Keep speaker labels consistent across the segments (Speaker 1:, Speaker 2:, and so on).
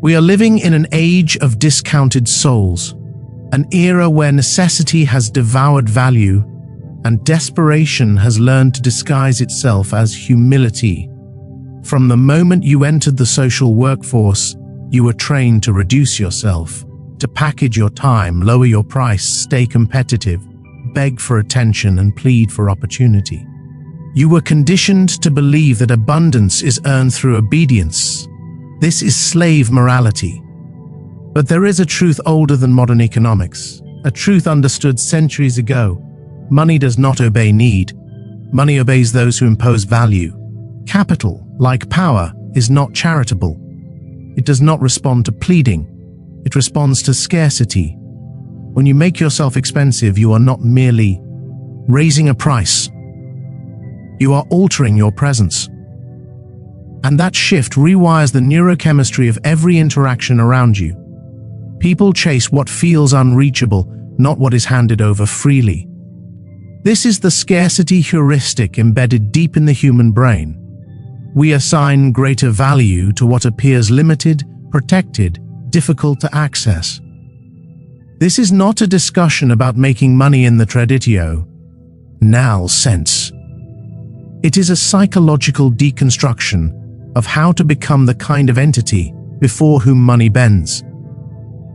Speaker 1: We are living in an age of discounted souls, an era where necessity has devoured value and desperation has learned to disguise itself as humility. From the moment you entered the social workforce, you were trained to reduce yourself, to package your time, lower your price, stay competitive, beg for attention, and plead for opportunity. You were conditioned to believe that abundance is earned through obedience. This is slave morality. But there is a truth older than modern economics, a truth understood centuries ago. Money does not obey need. Money obeys those who impose value. Capital, like power, is not charitable. It does not respond to pleading. It responds to scarcity. When you make yourself expensive, you are not merely raising a price. You are altering your presence. And that shift rewires the neurochemistry of every interaction around you. People chase what feels unreachable, not what is handed over freely. This is the scarcity heuristic embedded deep in the human brain. We assign greater value to what appears limited, protected, difficult to access. This is not a discussion about making money in the traditio nal sense. It is a psychological deconstruction of how to become the kind of entity before whom money bends.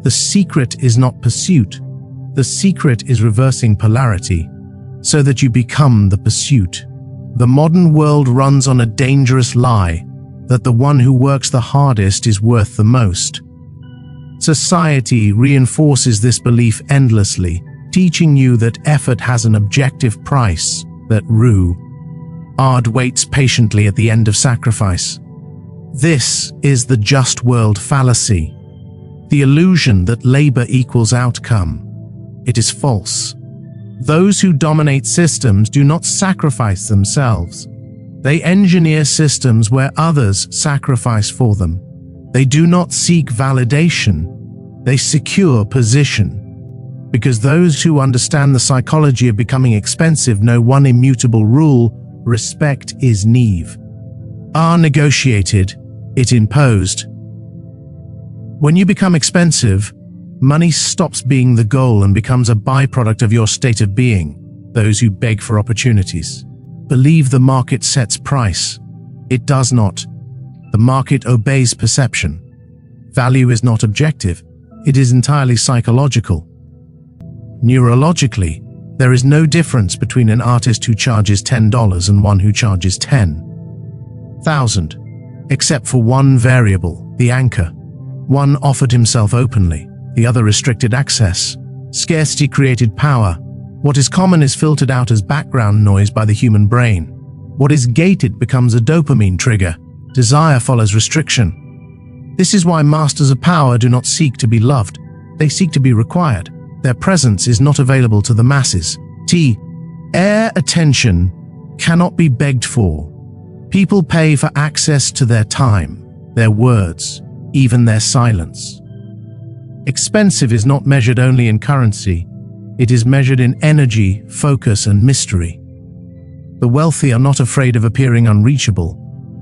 Speaker 1: The secret is not pursuit. The secret is reversing polarity so that you become the pursuit. The modern world runs on a dangerous lie that the one who works the hardest is worth the most. Society reinforces this belief endlessly, teaching you that effort has an objective price, that reward waits patiently at the end of sacrifice. This is the just world fallacy, the illusion that labor equals outcome. It is false. Those who dominate systems do not sacrifice themselves. They engineer systems where others sacrifice for them. They do not seek validation. They secure position. Because those who understand the psychology of becoming expensive know one immutable rule: respect is naive. Are negotiated, it imposed. When you become expensive, money stops being the goal and becomes a byproduct of your state of being. Those who beg for opportunities believe the market sets price. It does not. The market obeys perception. Value is not objective. It is entirely psychological. Neurologically, there is no difference between an artist who charges $10 and one who charges $10,000, except for one variable, the anchor. One offered himself openly. The other restricted access. Scarcity created power. What is common is filtered out as background noise by the human brain. What is gated becomes a dopamine trigger. Desire follows restriction. This is why masters of power do not seek to be loved. They seek to be required. Their presence is not available to the masses. Air attention cannot be begged for. People pay for access to their time, their words, even their silence. Expensive is not measured only in currency. It is measured in energy, focus, and mystery. The wealthy are not afraid of appearing unreachable.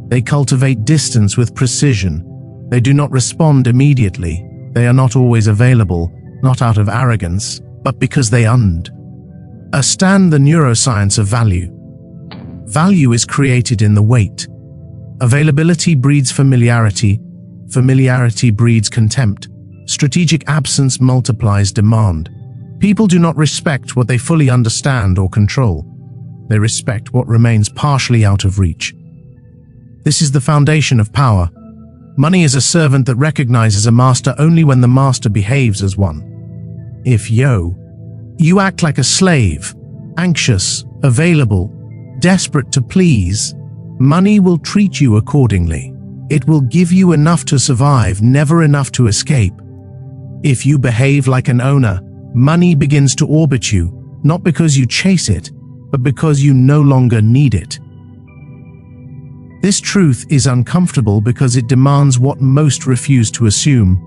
Speaker 1: They cultivate distance with precision. They do not respond immediately. They are not always available, not out of arrogance, but because they understand the neuroscience of value. Value is created in the wait. Availability breeds familiarity. Familiarity breeds contempt. Strategic absence multiplies demand. People do not respect what they fully understand or control. They respect what remains partially out of reach. This is the foundation of power. Money is a servant that recognizes a master only when the master behaves as one. If you act like a slave, anxious, available, desperate to please, money will treat you accordingly. It will give you enough to survive, never enough to escape. If you behave like an owner, money begins to orbit you, not because you chase it, but because you no longer need it. This truth is uncomfortable because it demands what most refuse to assume: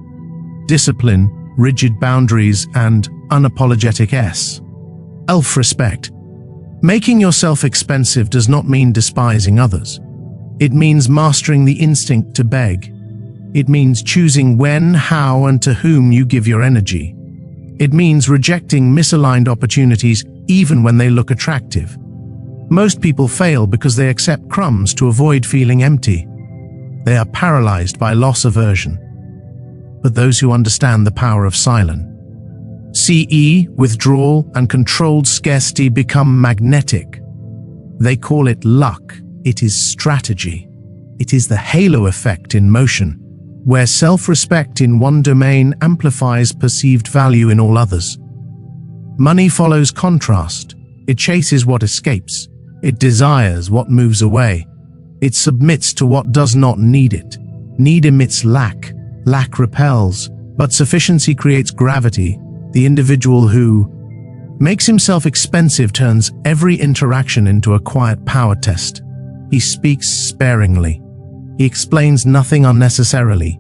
Speaker 1: discipline, rigid boundaries, and unapologetic self-respect. Making yourself expensive does not mean despising others. It means mastering the instinct to beg. It means choosing when, how, and to whom you give your energy. It means rejecting misaligned opportunities even when they look attractive. Most people fail because they accept crumbs to avoid feeling empty. They are paralyzed by loss aversion. But those who understand the power of silence, withdrawal, and controlled scarcity become magnetic. They call it luck. It is strategy. It is the halo effect in motion, where self-respect in one domain amplifies perceived value in all others. Money follows contrast. It chases what escapes. It desires what moves away. It submits to what does not need it. Need emits lack. Lack repels. But sufficiency creates gravity. The individual who makes himself expensive turns every interaction into a quiet power test. He speaks sparingly. He explains nothing unnecessarily.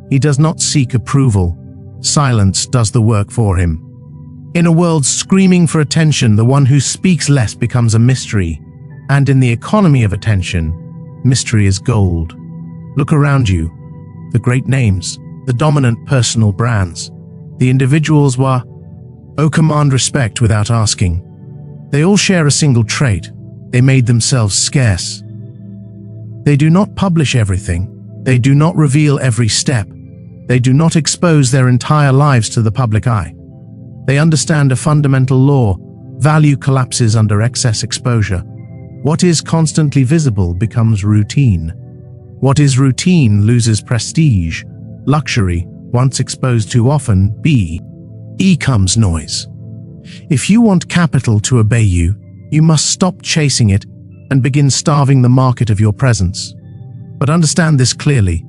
Speaker 1: He does not seek approval. Silence does the work for him. In a world screaming for attention, the one who speaks less becomes a mystery. And in the economy of attention, mystery is gold. Look around you. The great names, the dominant personal brands, the individuals who command respect without asking. They all share a single trait. They made themselves scarce. They do not publish everything. They do not reveal every step. They do not expose their entire lives to the public eye. They understand a fundamental law: value collapses under excess exposure. What is constantly visible becomes routine. What is routine loses prestige. Luxury, once exposed too often, becomes noise. If you want capital to obey you, you must stop chasing it and begin starving the market of your presence. But understand this clearly.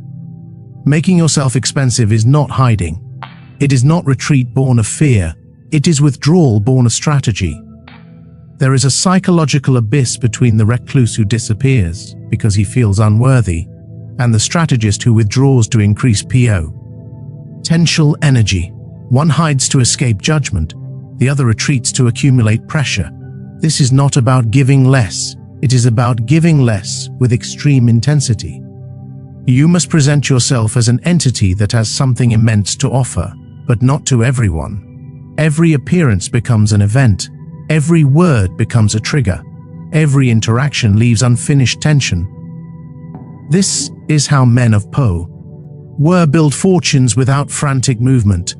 Speaker 1: Making yourself expensive is not hiding. It is not retreat born of fear. It is withdrawal born of strategy. There is a psychological abyss between the recluse who disappears because he feels unworthy and the strategist who withdraws to increase potential energy. One hides to escape judgment. The other retreats to accumulate pressure. This is not about giving less. It is about giving less with extreme intensity. You must present yourself as an entity that has something immense to offer, but not to everyone. Every appearance becomes an event. Every word becomes a trigger. Every interaction leaves unfinished tension. This is how men of were build fortunes without frantic movement.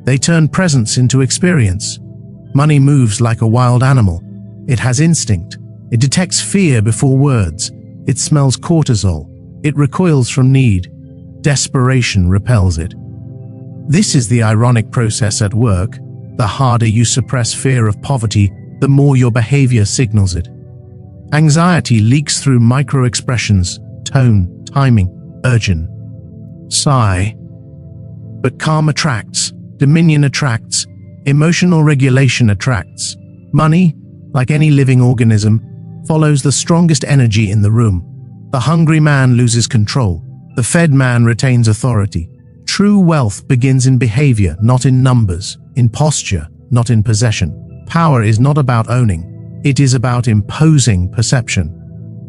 Speaker 1: They turn presence into experience. Money moves like a wild animal. It has instinct. It detects fear before words. It smells cortisol. It recoils from need. Desperation repels it. This is the ironic process at work. The harder you suppress fear of poverty, the more your behavior signals it. Anxiety leaks through micro-expressions, tone, timing, urgent. Sigh. But calm attracts, dominion attracts, emotional regulation attracts. Money, like any living organism, follows the strongest energy in the room. The hungry man loses control. The fed man retains authority. True wealth begins in behavior, not in numbers, in posture, not in possession. Power is not about owning. It is about imposing perception.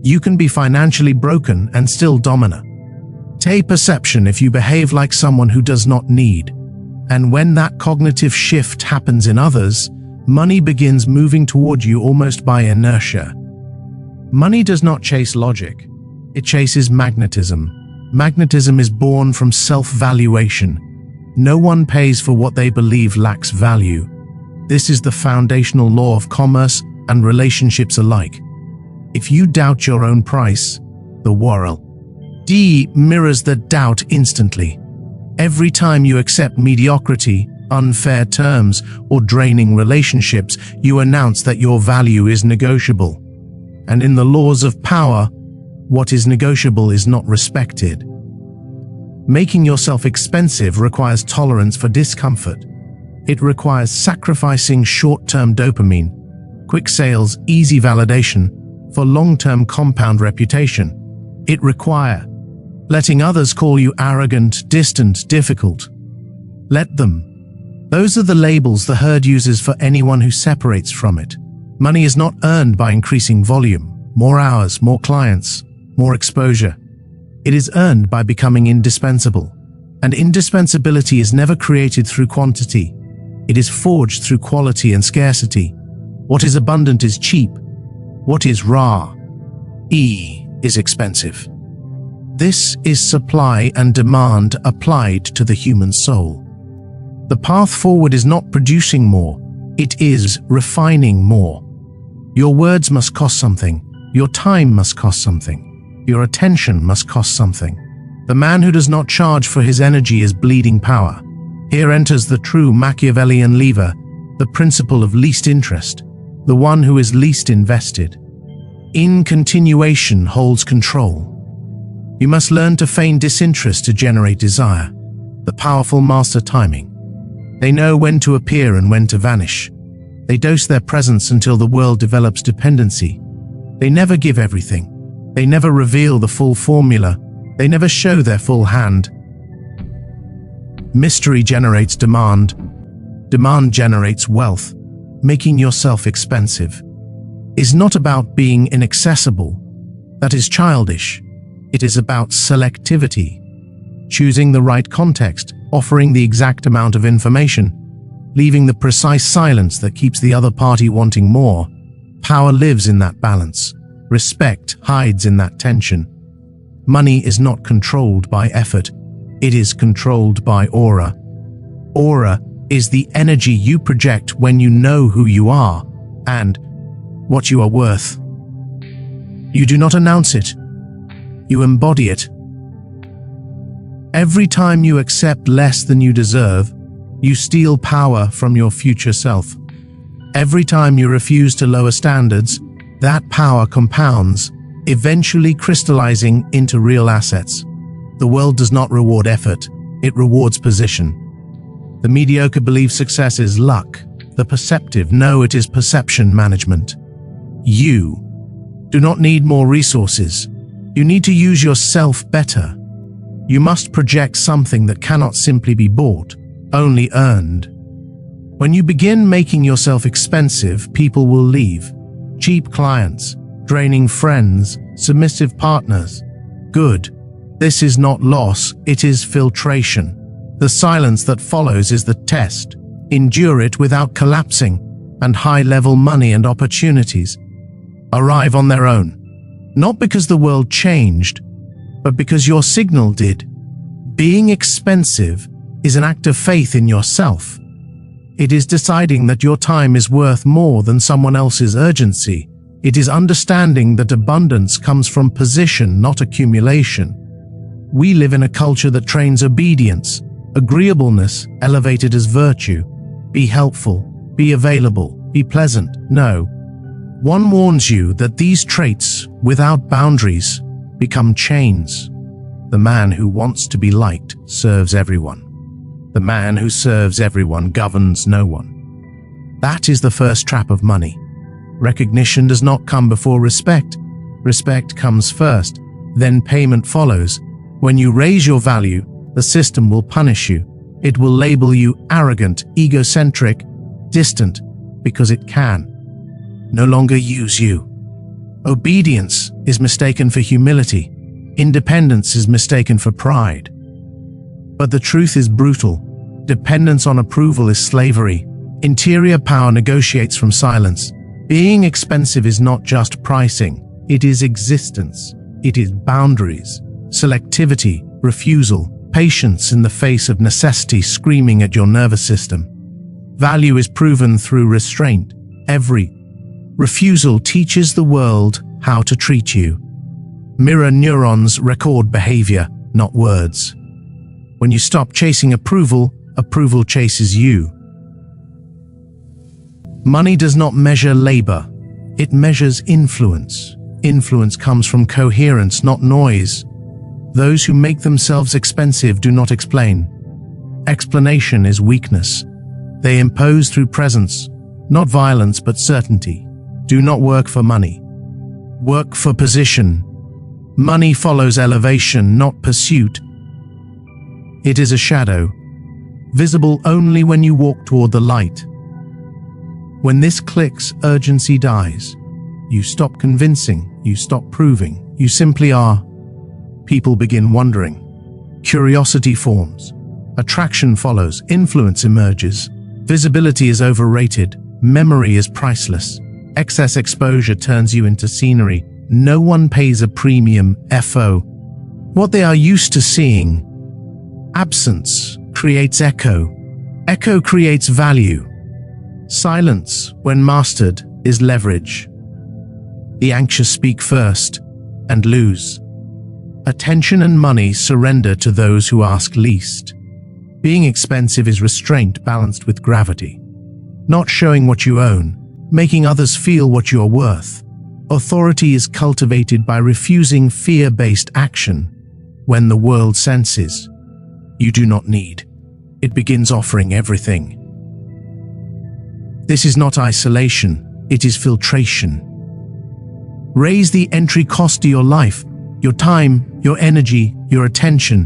Speaker 1: You can be financially broken and still dominant. Take perception if you behave like someone who does not need. And when that cognitive shift happens in others, money begins moving toward you almost by inertia. Money does not chase logic. It chases magnetism. Magnetism is born from self-valuation. No one pays for what they believe lacks value. This is the foundational law of commerce and relationships alike. If you doubt your own price, the world mirrors the doubt instantly. Every time you accept mediocrity, unfair terms, or draining relationships, you announce that your value is negotiable. And in the laws of power, what is negotiable is not respected. Making yourself expensive requires tolerance for discomfort. It requires sacrificing short-term dopamine, quick sales, easy validation, for long-term compound reputation. It requires letting others call you arrogant, distant, difficult. Let them. Those are the labels the herd uses for anyone who separates from it. Money is not earned by increasing volume, more hours, more clients, more exposure. It is earned by becoming indispensable. And indispensability is never created through quantity. It is forged through quality and scarcity. What is abundant is cheap. What is rare is expensive. This is supply and demand applied to the human soul. The path forward is not producing more, it is refining more. Your words must cost something. Your time must cost something. Your attention must cost something. The man who does not charge for his energy is bleeding power. Here enters the true Machiavellian lever, the principle of least interest, the one who is least invested. In continuation holds control. You must learn to feign disinterest to generate desire. The powerful master timing. They know when to appear and when to vanish. They dose their presence until the world develops dependency. They never give everything. They never reveal the full formula. They never show their full hand. Mystery generates demand. Demand generates wealth. Making yourself expensive is not about being inaccessible. That is childish. It is about selectivity. Choosing the right context, offering the exact amount of information, leaving the precise silence that keeps the other party wanting more. Power lives in that balance. Respect hides in that tension. Money is not controlled by effort. It is controlled by aura. Aura is the energy you project when you know who you are and what you are worth. You do not announce it. You embody it. Every time you accept less than you deserve, you steal power from your future self. Every time you refuse to lower standards, that power compounds, eventually crystallizing into real assets. The world does not reward effort, it rewards position. The mediocre believe success is luck. The perceptive know it is perception management. You do not need more resources. You need to use yourself better. You must project something that cannot simply be bought, only earned. When you begin making yourself expensive, people will leave. Cheap clients, draining friends, submissive partners. Good. This is not loss, it is filtration. The silence that follows is the test. Endure it without collapsing, and high-level money and opportunities arrive on their own. Not because the world changed, but because your signal did. Being expensive is an act of faith in yourself. It is deciding that your time is worth more than someone else's urgency. It is understanding that abundance comes from position, not accumulation. We live in a culture that trains obedience, agreeableness elevated as virtue. Be helpful, be available, be pleasant. No. One warns you that these traits, without boundaries, become chains. The man who wants to be liked serves everyone. The man who serves everyone governs no one. That is the first trap of money. Recognition does not come before respect. Respect comes first, then payment follows. When you raise your value, the system will punish you. It will label you arrogant, egocentric, distant, because it can no longer use you. Obedience is mistaken for humility. Independence is mistaken for pride. But the truth is brutal. Dependence on approval is slavery. Interior power negotiates from silence. Being expensive is not just pricing. It is existence. It is boundaries, selectivity, refusal, patience in the face of necessity screaming at your nervous system. Value is proven through restraint. Every refusal teaches the world how to treat you. Mirror neurons record behavior, not words. When you stop chasing approval, approval chases you. Money does not measure labor. It measures influence. Influence comes from coherence, not noise. Those who make themselves expensive do not explain. Explanation is weakness. They impose through presence, not violence but certainty. Do not work for money. Work for position. Money follows elevation, not pursuit. It is a shadow, visible only when you walk toward the light. When this clicks, urgency dies. You stop convincing, you stop proving, you simply are. People begin wondering, Curiosity forms. Attraction follows. Influence emerges. Visibility is overrated. Memory is priceless. Excess exposure turns you into scenery. No one pays a premium FO. What they are used to seeing. Absence creates echo. Echo creates value. Silence, when mastered, is leverage. The anxious speak first and lose. Attention and money surrender to those who ask least. Being expensive is restraint balanced with gravity. Not showing what you own, making others feel what you are worth. Authority is cultivated by refusing fear-based action. When the world senses you do not need, it begins offering everything. This is not isolation, it is filtration. Raise the entry cost to your life, your time, your energy, your attention.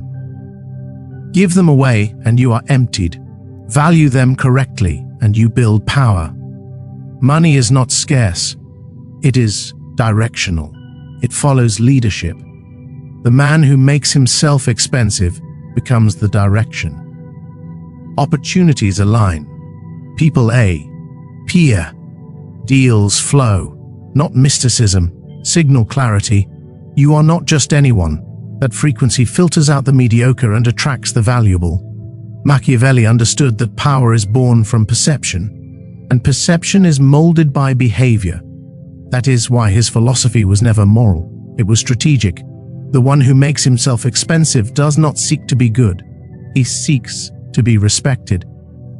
Speaker 1: Give them away and you are emptied. Value them correctly and you build power. Money is not scarce, it is directional. It follows leadership. The man who makes himself expensive becomes the direction. Opportunities align. People appear. Deals flow. Not mysticism, signal clarity. You are not just anyone. That frequency filters out the mediocre and attracts the valuable. Machiavelli understood that power is born from perception, and perception is molded by behavior. That is why his philosophy was never moral, it was strategic. The one who makes himself expensive does not seek to be good. He seeks to be respected.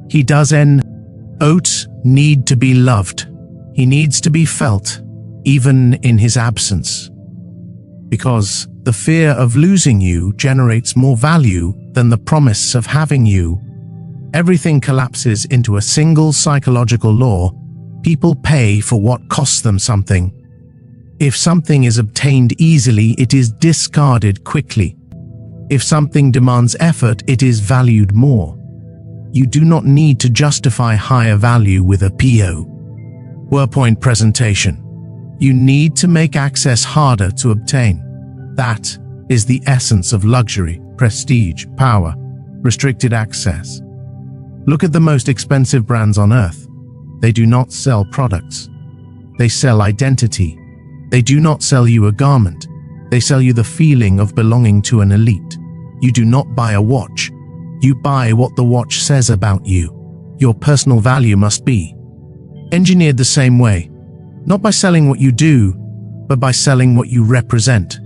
Speaker 1: He does not need to be loved. He needs to be felt, even in his absence. Because the fear of losing you generates more value than the promise of having you. Everything collapses into a single psychological law. People pay for what costs them something. If something is obtained easily, it is discarded quickly. If something demands effort, it is valued more. You do not need to justify higher value with a PowerPoint presentation. You need to make access harder to obtain. That is the essence of luxury, prestige, power, restricted access. Look at the most expensive brands on earth. They do not sell products. They sell identity. They do not sell you a garment. They sell you the feeling of belonging to an elite. You do not buy a watch. You buy what the watch says about you. Your personal value must be engineered the same way, not by selling what you do, but by selling what you represent.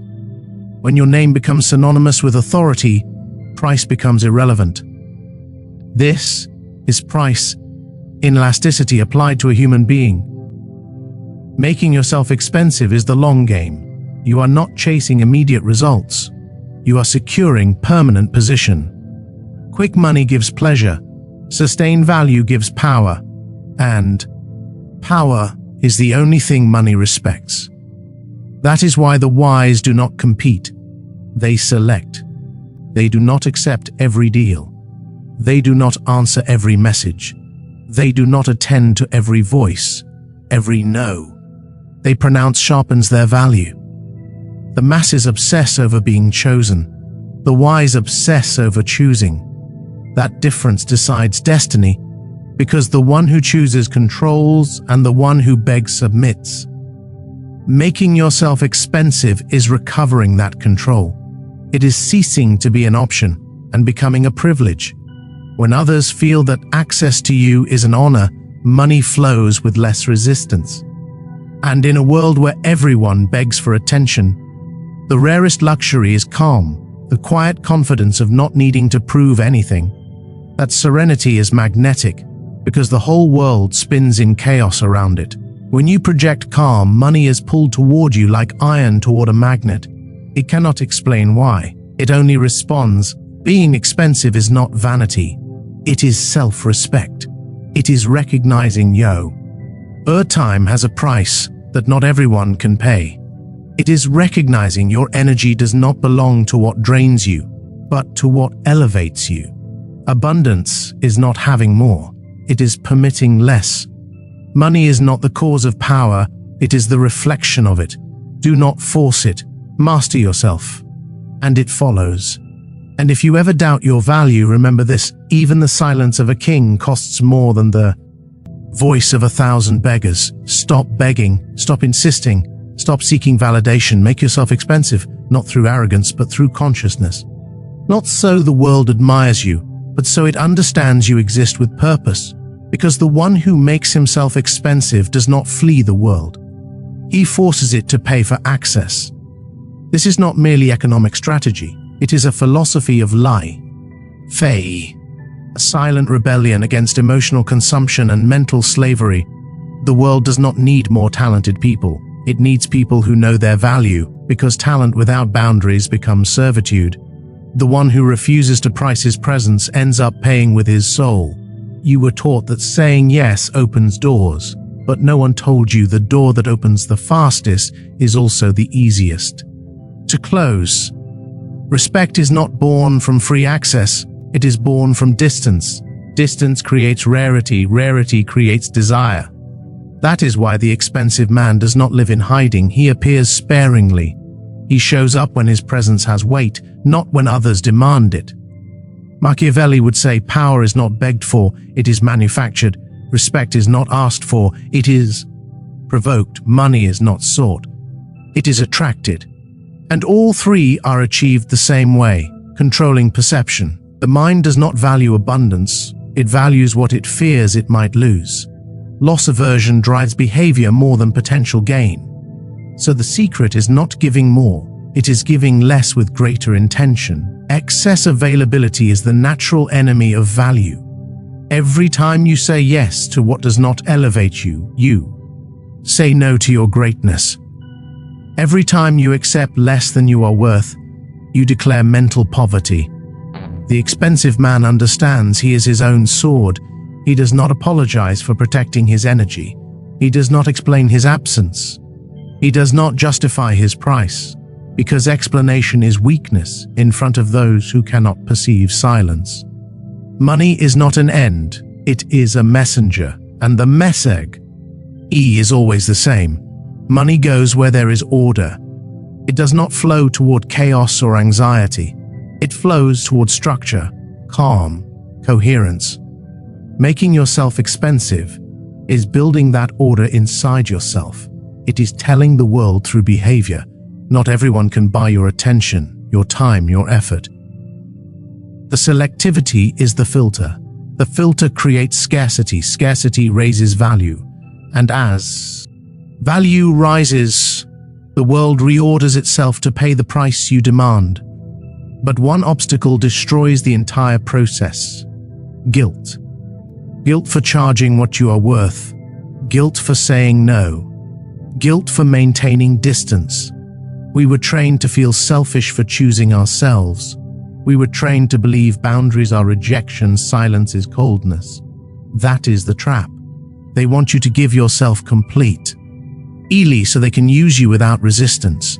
Speaker 1: When your name becomes synonymous with authority, price becomes irrelevant. This is price inelasticity applied to a human being. Making yourself expensive is the long game. You are not chasing immediate results. You are securing permanent position. Quick money gives pleasure. Sustained value gives power. And power is the only thing money respects. That is why the wise do not compete. They select. They do not accept every deal. They do not answer every message. They do not attend to every voice, every no. They pronounce sharpens their value. The masses obsess over being chosen. The wise obsess over choosing. That difference decides destiny, because the one who chooses controls and the one who begs submits. Making yourself expensive is recovering that control. It is ceasing to be an option and becoming a privilege. When others feel that access to you is an honor, money flows with less resistance. And in a world where everyone begs for attention, the rarest luxury is calm, the quiet confidence of not needing to prove anything. That serenity is magnetic, because the whole world spins in chaos around it. When you project calm, money is pulled toward you like iron toward a magnet. It cannot explain why. It only responds. Being expensive is not vanity. It is self-respect. It is recognizing time has a price that not everyone can pay. It is recognizing your energy does not belong to what drains you, but to what elevates you. Abundance is not having more. It is permitting less. Money is not the cause of power. It is the reflection of it. Do not force it. Master yourself, and it follows. And if you ever doubt your value, remember this: even the silence of a king costs more than the voice of 1,000 beggars. Stop begging, stop insisting, stop seeking validation. Make yourself expensive, not through arrogance, but through consciousness. Not so the world admires you, but so it understands you exist with purpose. Because the one who makes himself expensive does not flee the world. He forces it to pay for access. This is not merely economic strategy. It is a philosophy of lie. Fei, a silent rebellion against emotional consumption and mental slavery. The world does not need more talented people. It needs people who know their value, because talent without boundaries becomes servitude. The one who refuses to price his presence ends up paying with his soul. You were taught that saying yes opens doors, but no one told you the door that opens the fastest is also the easiest to close. Respect is not born from free access, it is born from distance. Distance creates rarity, rarity creates desire. That is why the expensive man does not live in hiding. He appears sparingly. He shows up when his presence has weight, not when others demand it. Machiavelli would say, power is not begged for, it is manufactured. Respect is not asked for, it is provoked. Money is not sought, it is attracted. And all three are achieved the same way, controlling perception. The mind does not value abundance, it values what it fears it might lose. Loss aversion drives behavior more than potential gain. So the secret is not giving more, it is giving less with greater intention. Excess availability is the natural enemy of value. Every time you say yes to what does not elevate you, you say no to your greatness. Every time you accept less than you are worth, you declare mental poverty. The expensive man understands he is his own sword. He does not apologize for protecting his energy. He does not explain his absence. He does not justify his price, because explanation is weakness in front of those who cannot perceive silence. Money is not an end, it is a messenger, and the message is always the same. Money goes where there is order. It does not flow toward chaos or anxiety. It flows toward structure, calm, coherence. Making yourself expensive is building that order inside yourself. It is telling the world through behavior. Not everyone can buy your attention, your time, your effort. The selectivity is the filter. The filter creates scarcity. Scarcity raises value. And as value rises, the world reorders itself to pay the price you demand. But one obstacle destroys the entire process: guilt. Guilt for charging what you are worth. Guilt for saying no. Guilt for maintaining distance. We were trained to feel selfish for choosing ourselves. We were trained to believe boundaries are rejection, silence is coldness. That is the trap. They want you to give yourself complete, so they can use you without resistance.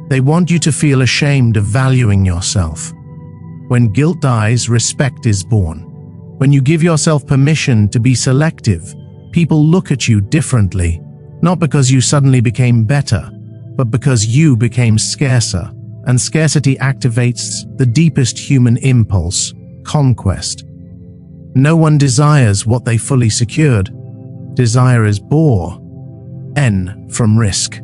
Speaker 1: They want you to feel ashamed of valuing yourself. When guilt dies, respect is born. When you give yourself permission to be selective, people look at you differently, not because you suddenly became better, but because you became scarcer, and scarcity activates the deepest human impulse, conquest. No one desires what they fully secured. Desire is born from risk.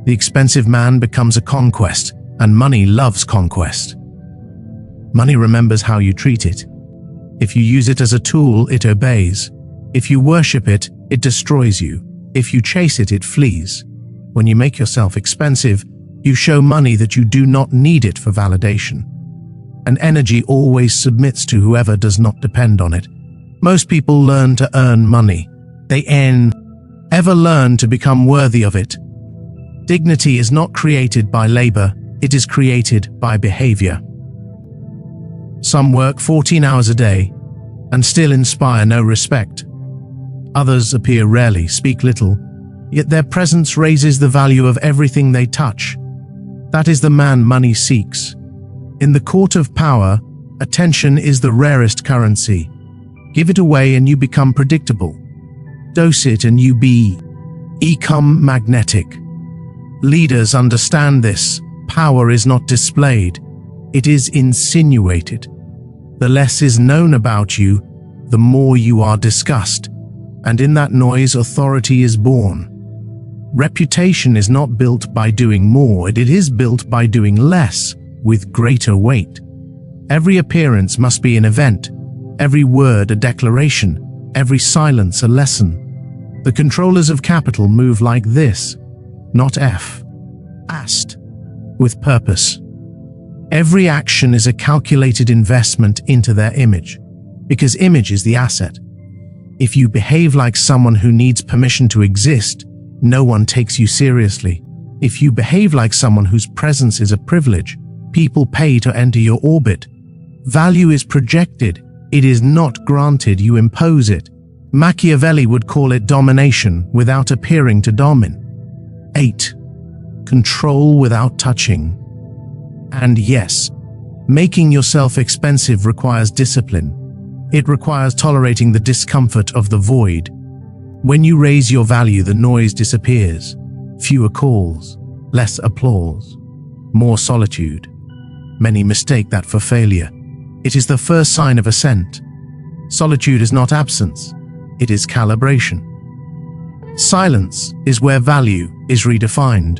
Speaker 1: The expensive man becomes a conquest, and money loves conquest. Money remembers how you treat it. If you use it as a tool, it obeys. If you worship it, it destroys you. If you chase it, it flees. When you make yourself expensive, you show money that you do not need it for validation. And energy always submits to whoever does not depend on it. Most people learn to earn money. They ever learn to become worthy of it. Dignity is not created by labor, it is created by behavior. Some work 14 hours a day and still inspire no respect. Others appear rarely, speak little, yet their presence raises the value of everything they touch. That is the man money seeks. In the court of power, attention is the rarest currency. Give it away and you become predictable. Dose it and you become magnetic. Leaders understand this. Power is not displayed. It is insinuated. The less is known about you, the more you are discussed, and in that noise authority is born. Reputation is not built by doing more, it is built by doing less with greater weight. Every appearance must be an event, every word a declaration, every silence a lesson. The controllers of capital move like this, not fast, with purpose. Every action is a calculated investment into their image, because image is the asset. If you behave like someone who needs permission to exist, no one takes you seriously. If you behave like someone whose presence is a privilege, people pay to enter your orbit. Value is projected, it is not granted, you impose it. Machiavelli would call it domination without appearing to dominate. 8. Control without touching. And yes, making yourself expensive requires discipline. It requires tolerating the discomfort of the void. When you raise your value, the noise disappears. Fewer calls, less applause, more solitude. Many mistake that for failure. It is the first sign of ascent. Solitude is not absence, it is calibration. Silence is where value is redefined,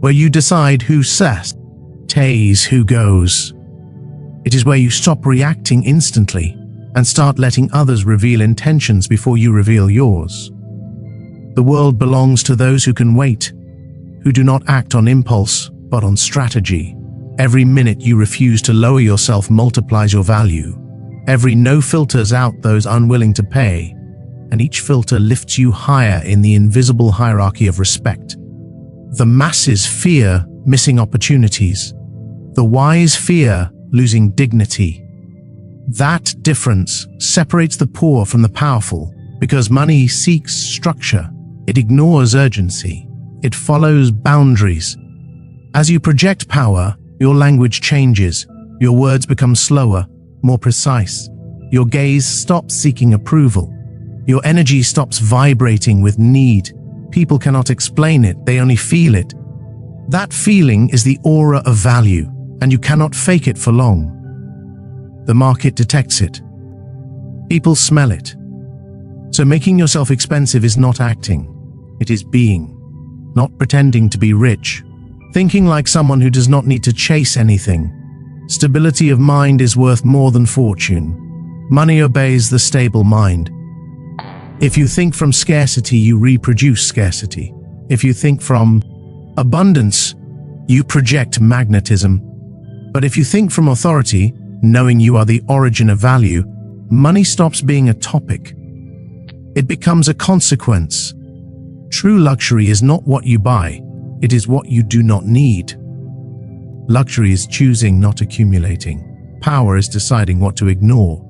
Speaker 1: where you decide who stays, who goes. It is where you stop reacting instantly and start letting others reveal intentions before you reveal yours. The world belongs to those who can wait, who do not act on impulse, but on strategy. Every minute you refuse to lower yourself multiplies your value. Every no filters out those unwilling to pay, and each filter lifts you higher in the invisible hierarchy of respect. The masses fear missing opportunities. The wise fear losing dignity. That difference separates the poor from the powerful, because money seeks structure. It ignores urgency. It follows boundaries. As you project power, your language changes. Your words become slower, more precise. Your gaze stops seeking approval. Your energy stops vibrating with need. People cannot explain it, they only feel it. That feeling is the aura of value, and you cannot fake it for long. The market detects it. People smell it. So making yourself expensive is not acting. It is being. Not pretending to be rich. Thinking like someone who does not need to chase anything. Stability of mind is worth more than fortune. Money obeys the stable mind. If you think from scarcity, you reproduce scarcity. If you think from abundance, you project magnetism. But if you think from authority, knowing you are the origin of value, money stops being a topic. It becomes a consequence. True luxury is not what you buy, it is what you do not need. Luxury is choosing, not accumulating. Power is deciding what to ignore.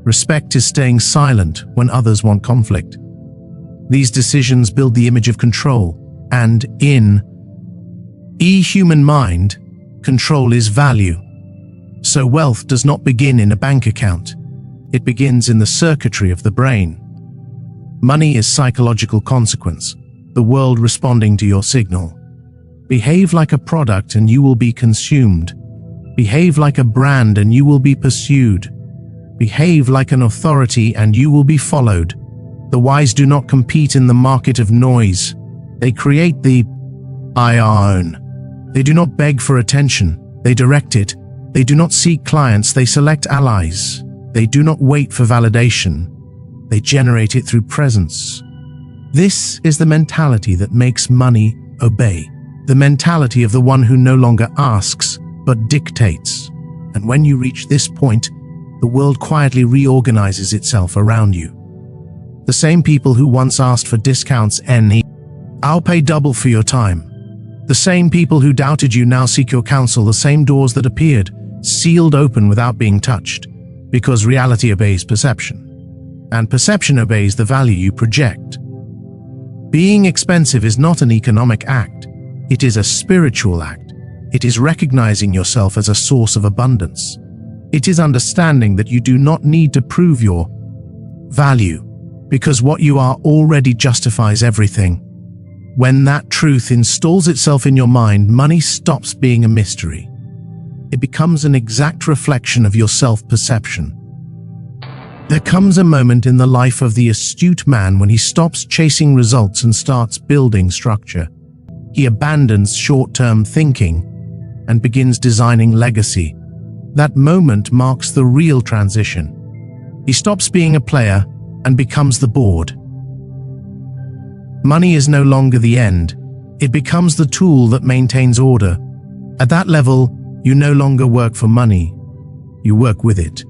Speaker 1: Respect is staying silent when others want conflict. These decisions build the image of control, and in human mind, control is value. So wealth does not begin in a bank account. It begins in the circuitry of the brain. Money is psychological consequence, the world responding to your signal. Behave like a product and you will be consumed. Behave like a brand and you will be pursued. Behave like an authority and you will be followed. The wise do not compete in the market of noise. They create the own. They do not beg for attention, they direct it. They do not seek clients, they select allies. They do not wait for validation, they generate it through presence. This is the mentality that makes money obey. The mentality of the one who no longer asks, but dictates. And when you reach this point, the world quietly reorganizes itself around you. The same people who once asked for discounts I'll pay double for your time. The same people who doubted you now seek your counsel, the same doors that appeared, sealed open without being touched, because reality obeys perception, and perception obeys the value you project. Being expensive is not an economic act, it is a spiritual act. It is recognizing yourself as a source of abundance. It is understanding that you do not need to prove your value, because what you are already justifies everything. When that truth installs itself in your mind, money stops being a mystery. It becomes an exact reflection of your self-perception. There comes a moment in the life of the astute man when he stops chasing results and starts building structure. He abandons short-term thinking and begins designing legacy. That moment marks the real transition. He stops being a player and becomes the board. Money is no longer the end. It becomes the tool that maintains order. At that level, you no longer work for money. You work with it.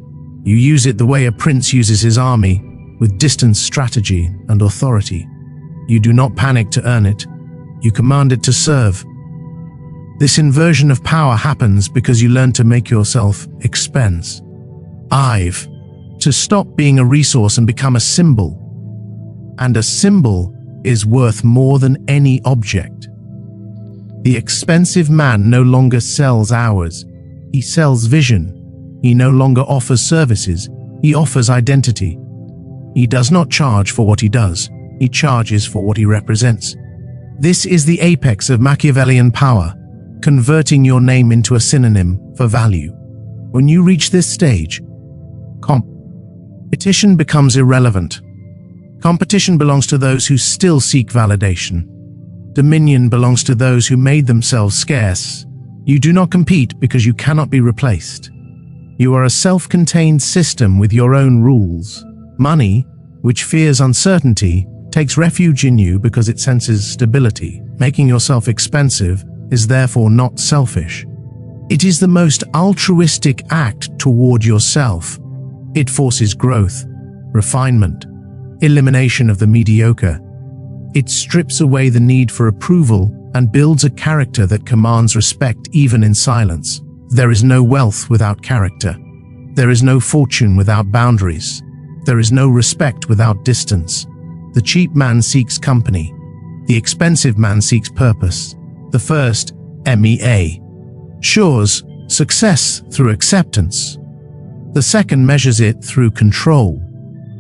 Speaker 1: You use it the way a prince uses his army, with distance, strategy, and authority. You do not panic to earn it. You command it to serve. This inversion of power happens because you learn to make yourself expense. To stop being a resource and become a symbol. And a symbol is worth more than any object. The expensive man no longer sells hours. He sells vision. He no longer offers services. He offers identity. He does not charge for what he does. He charges for what he represents. This is the apex of Machiavellian power, converting your name into a synonym for value. When you reach this stage, competition becomes irrelevant. Competition belongs to those who still seek validation. Dominion belongs to those who made themselves scarce. You do not compete because you cannot be replaced. You are a self-contained system with your own rules. Money, which fears uncertainty, takes refuge in you because it senses stability. Making yourself expensive is therefore not selfish. It is the most altruistic act toward yourself. It forces growth, refinement, elimination of the mediocre. It strips away the need for approval and builds a character that commands respect even in silence. There is no wealth without character. There is no fortune without boundaries. There is no respect without distance. The cheap man seeks company. The expensive man seeks purpose. The first, MEA, assures success through acceptance. The second measures it through control.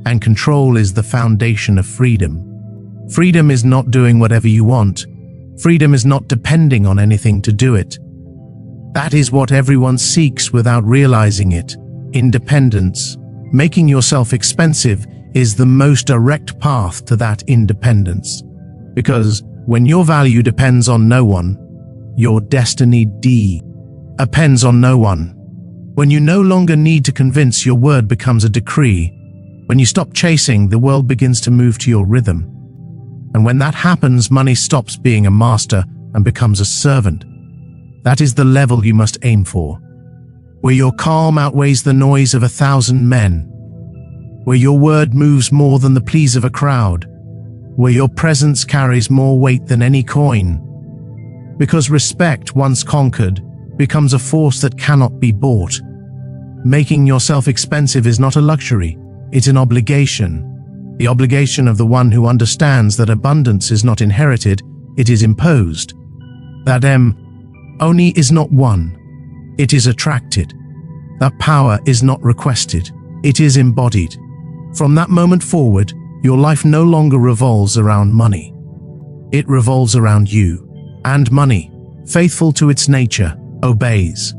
Speaker 1: And control is the foundation of freedom. Freedom is not doing whatever you want. Freedom is not depending on anything to do it. That is what everyone seeks without realizing it. Independence. Making yourself expensive is the most direct path to that independence. Because when your value depends on no one, your destiny depends on no one. When you no longer need to convince, your word becomes a decree. When you stop chasing, the world begins to move to your rhythm. And when that happens, money stops being a master and becomes a servant. That is the level you must aim for, where your calm outweighs the noise of 1,000 men, where your word moves more than the pleas of a crowd, where your presence carries more weight than any coin. Because respect, once conquered, becomes a force that cannot be bought. Making yourself expensive is not a luxury, it's an obligation. The obligation of the one who understands that abundance is not inherited, it is imposed. That only is not won, it is attracted. That power is not requested, it is embodied. From that moment forward, your life no longer revolves around money. It revolves around you. And money, faithful to its nature, obeys.